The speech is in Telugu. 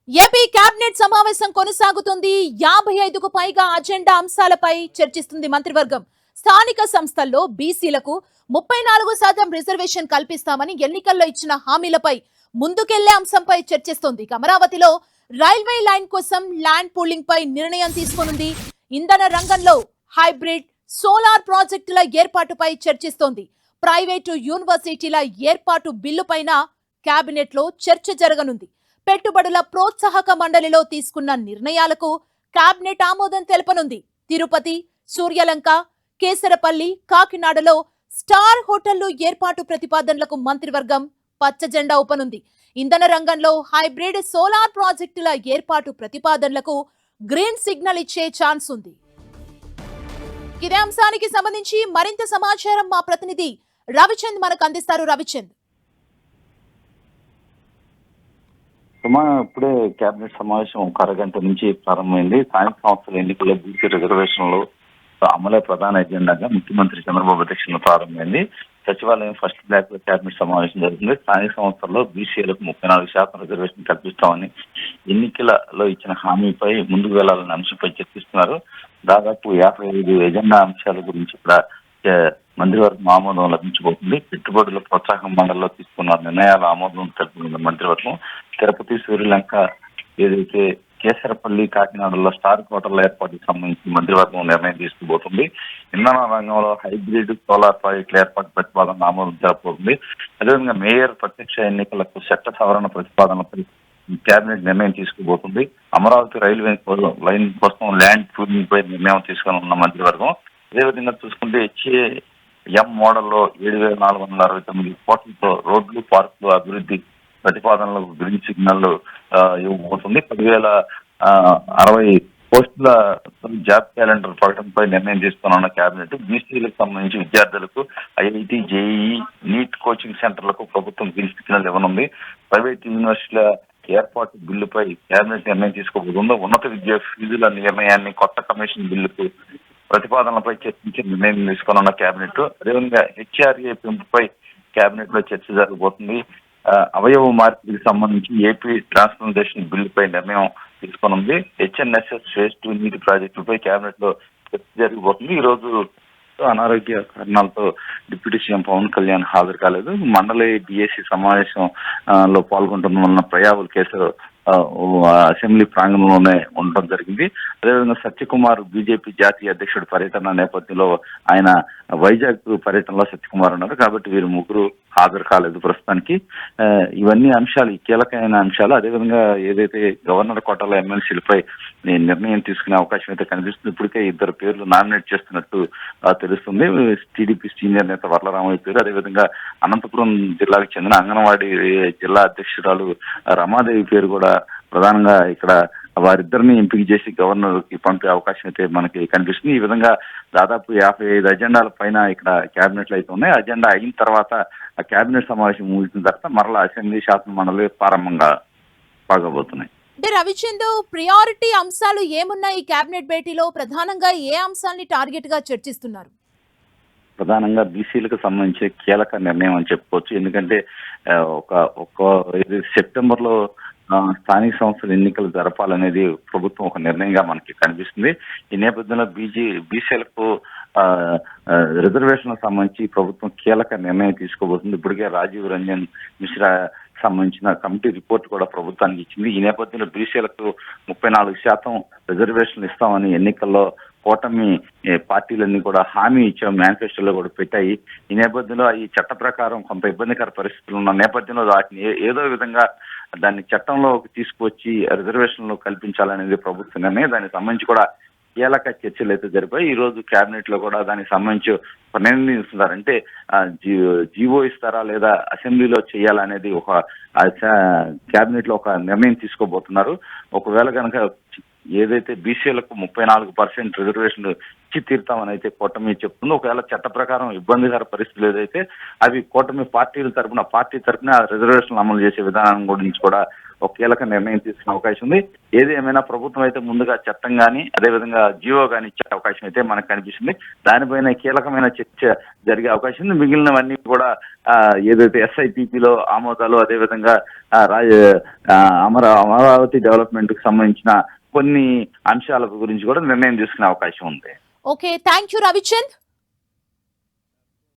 ఏపీ కేబినెట్ సమావేశం కొనసాగుతుంది. 55కు పైగా అజెండా అంశాలపై చర్చిస్తుంది మంత్రివర్గం. స్థానిక సంస్థల్లో బీసీలకు 34% రిజర్వేషన్ కల్పిస్తామని ఎన్నికల్లో ఇచ్చిన హామీలపై ముందుకెళ్లే అంశంపై చర్చిస్తోంది. అమరావతిలో రైల్వే లైన్ కోసం ల్యాండ్ పూలింగ్ పై నిర్ణయం తీసుకోనుంది. ఇంధన రంగంలో హైబ్రిడ్, సోలార్ ప్రాజెక్టుల ఏర్పాటుపై చర్చిస్తోంది. ప్రైవేటు యూనివర్సిటీల ఏర్పాటు బిల్లుపైన కేబినెట్ లో చర్చ జరగనుంది. పెట్టుబడుల ప్రోత్సాహక మండలిలో తీసుకున్న నిర్ణయాలకు కేబినెట్ ఆమోదం తెలపనుంది. తిరుపతి, సూర్యలంక, కేసరపల్లి, కాకినాడలో స్టార్ హోటళ్లు ఏర్పాటు ప్రతిపాదనలకు మంత్రివర్గం పచ్చజెండా ఊపనుంది. ఇంధన రంగంలో హైబ్రిడ్, సోలార్ ప్రాజెక్టుల ఏర్పాటు ప్రతిపాదనలకు గ్రీన్ సిగ్నల్ ఇచ్చే ఛాన్స్ ఉంది. ఇదే అంశానికి సంబంధించి మరింత సమాచారం మా ప్రతినిధి రవిచంద్ మనకు అందిస్తారు. రవిచంద్, ఇప్పుడే కేబినెట్ సమావేశం ఒక అరగంట నుంచి ప్రారంభమైంది. స్థానిక సంస్థల ఎన్నికల్లో బీసీ రిజర్వేషన్లు అమలే ప్రధాన ఎజెండాగా ముఖ్యమంత్రి చంద్రబాబు అధ్యక్షతన ప్రారంభమైంది. సచివాలయం ఫస్ట్ బ్లాక్ లో కేబినెట్ సమావేశం జరుగుతుంది. స్థానిక సంస్థల్లో బీసీలకు 34% రిజర్వేషన్ కల్పిస్తామని ఎన్నికలలో ఇచ్చిన హామీపై ముందుకు వెళ్లాలనే అంశంపై చర్చిస్తున్నారు. దాదాపు 55 ఎజెండా అంశాల గురించి కూడా మంత్రివర్గం ఆమోదం లభించబోతుంది. పెట్టుబడుల ప్రోత్సాహం మండలిలో తీసుకున్న నిర్ణయాల ఆమోదం తెలుపుతున్న మంత్రివర్గం తిరుపతి, సూర్యలంక, ఏదైతే కేసరపల్లి, కాకినాడలో స్టార్ హోటళ్ల ఏర్పాటుకు సంబంధించి మంత్రివర్గం నిర్ణయం తీసుకుపోతుంది. ఇంధన రంగంలో హైబ్రిడ్, సోలార్ ప్రాజెక్టుల ఏర్పాటు ప్రతిపాదన ఆమోదం జరపబోతుంది. అదేవిధంగా మేయర్ ప్రత్యక్ష ఎన్నికలకు చట్ట సవరణ ప్రతిపాదనపై కేబినెట్ నిర్ణయం తీసుకుపోతుంది. అమరావతి రైల్వే లైన్ కోసం ల్యాండ్ పూలింగ్ పై నిర్ణయం తీసుకున్న మంత్రివర్గం. అదేవిధంగా చూసుకుంటే HAM మోడల్లో 7,469 కోట్లతో రోడ్లు, పార్కులు అభివృద్ధి ప్రతిపాదనలకు గ్రీన్ సిగ్నల్ ఇవ్వబోతుంది. 10,060 పోస్టుల జాబ్ క్యాలెండర్ ప్రకటనపై నిర్ణయం తీసుకున్న కేబినెట్ బీసీలకు సంబంధించి విద్యార్థులకు IIT, JEE, నీట్ కోచింగ్ సెంటర్లకు ప్రభుత్వం గ్రీన్ సిగ్నల్ ఇవ్వనుంది. ప్రైవేట్ యూనివర్సిటీల ఏర్పాటు బిల్లుపై కేబినెట్ నిర్ణయం తీసుకోబోతుంది. ఉన్నత విద్యా ఫీజుల నిర్ణయాన్ని కొత్త కమిషన్ బిల్లుకు ప్రతిపాదనలపై చర్చించి నిర్ణయం తీసుకున్న కేబినెట్. అదేవిధంగా HRA పెంపుపై కేబినెట్ లో చర్చ జరగబోతుంది. అవయవ మార్పిడికి సంబంధించి ఏపీ ట్రాన్స్ప్లాంటేషన్ బిల్లుపై నిర్ణయం తీసుకునుంది. HNSS ఫేజ్ 2 నీటి ప్రాజెక్టులపై కేబినెట్ లో చర్చ జరగబోతుంది. ఈ రోజు అనారోగ్య కారణాలతో డిప్యూటీ సీఎం పవన్ కళ్యాణ్ హాజరు కాలేదు. మండలి BSc సమావేశం లో పాల్గొంటున్న ప్రయావుల కేసు అసెంబ్లీ ప్రాంగణంలోనే ఉండడం జరిగింది. అదేవిధంగా సత్యకుమార్ బీజేపీ జాతీయ అధ్యక్షుడి పర్యటన నేపథ్యంలో ఆయన వైజాగ్ పర్యటనలో సత్యకుమార్ ఉన్నారు. కాబట్టి వీరు ముగ్గురు హాజరు కాలేదు ప్రస్తుతానికి. ఇవన్నీ అంశాలు, కీలకమైన అంశాలు. అదేవిధంగా ఏదైతే గవర్నర్ కోటాలో ఎమ్మెల్సీలపై నిర్ణయం తీసుకునే అవకాశం అయితే కనిపిస్తుంది. ఇప్పటికే 2 పేర్లు నామినేట్ చేస్తున్నట్టు తెలుస్తుంది. టీడీపీ సీనియర్ నేత వర్లరామయ్య పేరు, అదేవిధంగా అనంతపురం జిల్లాకు చెందిన అంగన్వాడీ జిల్లా అధ్యక్షురాలు రమాదేవి పేరు కూడా ప్రధానంగా ఇక్కడ వారిద్దరిని ఎంపిక చేసి గవర్నర్ కి పంపే అవకాశం అయితే మనకి కనిపిస్తుంది. ఈ విధంగా దాదాపు 55 అజెండాల పైన ఇక్కడ కేబినెట్లు అయితే ఉన్నాయి. అజెండా అయిన తర్వాత ఆ కేబినెట్ సమావేశం ముగిసిన తర్వాత మరలా అసెంబ్లీ శాసన మండలి ప్రారంభంగా సాగబోతున్నాయి. అంటే రవిచంద్, ప్రియారిటీ అంశాలు ఏమున్నాయి ఈ కేబినెట్ భేటీలో? ప్రధానంగా ఏ అంశాన్ని టార్గెట్ గా చర్చిస్తున్నారు? ప్రధానంగా బీసీలకు సంబంధించి కీలక నిర్ణయం అని చెప్పుకోవచ్చు. ఎందుకంటే సెప్టెంబర్ లో స్థానిక సంస్థల ఎన్నికలు జరపాలనేది ప్రభుత్వం ఒక నిర్ణయంగా మనకి కనిపిస్తుంది. ఈ నేపథ్యంలో బీసీలకు రిజర్వేషన్లకు సంబంధించి ప్రభుత్వం కీలక నిర్ణయం తీసుకోబోతుంది. ఇప్పటికే రాజీవ్ రంజన్ మిశ్రా సంబంధించిన కమిటీ రిపోర్ట్ కూడా ప్రభుత్వానికి ఇచ్చింది. ఈ నేపథ్యంలో బీసీలకు 34% రిజర్వేషన్లు ఇస్తామని ఎన్నికల్లో కూటమి పార్టీలన్నీ కూడా హామీ ఇచ్చాం, మేనిఫెస్టోలో కూడా పెట్టాయి. ఈ నేపథ్యంలో ఈ చట్ట ప్రకారం కొంత ఇబ్బందికర పరిస్థితులు ఉన్న నేపథ్యంలో వాటిని ఏదో విధంగా దాన్ని చట్టంలో తీసుకొచ్చి రిజర్వేషన్లు కల్పించాలనేది ప్రభుత్వ నిర్ణయం. దానికి సంబంధించి కూడా కీలక చర్చలు అయితే జరిపాయి. ఈ రోజు కేబినెట్ లో కూడా దానికి సంబంధించి ఒక నిర్ణయం ఇస్తున్నారు. అంటే జీవో ఇస్తారా లేదా అసెంబ్లీలో చేయాలనేది ఒక కేబినెట్ లో ఒక నిర్ణయం తీసుకోబోతున్నారు. ఒకవేళ కనుక ఏదైతే బీసీలకు 34% రిజర్వేషన్లు ఇచ్చి తీరుతామని అయితే కూటమి చెప్తుందో, ఒకవేళ చట్ట ప్రకారం ఇబ్బందికర పరిస్థితులు ఏదైతే అవి కూటమి పార్టీ తరఫున రిజర్వేషన్లు అమలు చేసే విధానం గురించి కూడా ఒక కీలక నిర్ణయం తీసుకునే అవకాశం ఉంది. ఏది ఏమైనా ప్రభుత్వం అయితే ముందుగా చట్టం కానీ అదేవిధంగా జీవో కానీ ఇచ్చే అవకాశం అయితే మనకు కనిపిస్తుంది. దానిపైన కీలకమైన చర్చ జరిగే అవకాశం ఉంది. మిగిలినవన్నీ కూడా ఏదైతే SIPలో ఆమోదాలు అదేవిధంగా అమరావతి డెవలప్మెంట్ కు సంబంధించిన కొన్ని అంశాల గురించి కూడా నిర్ణయం తీసుకునే అవకాశం ఉంది. Okay, thank you Ravichand.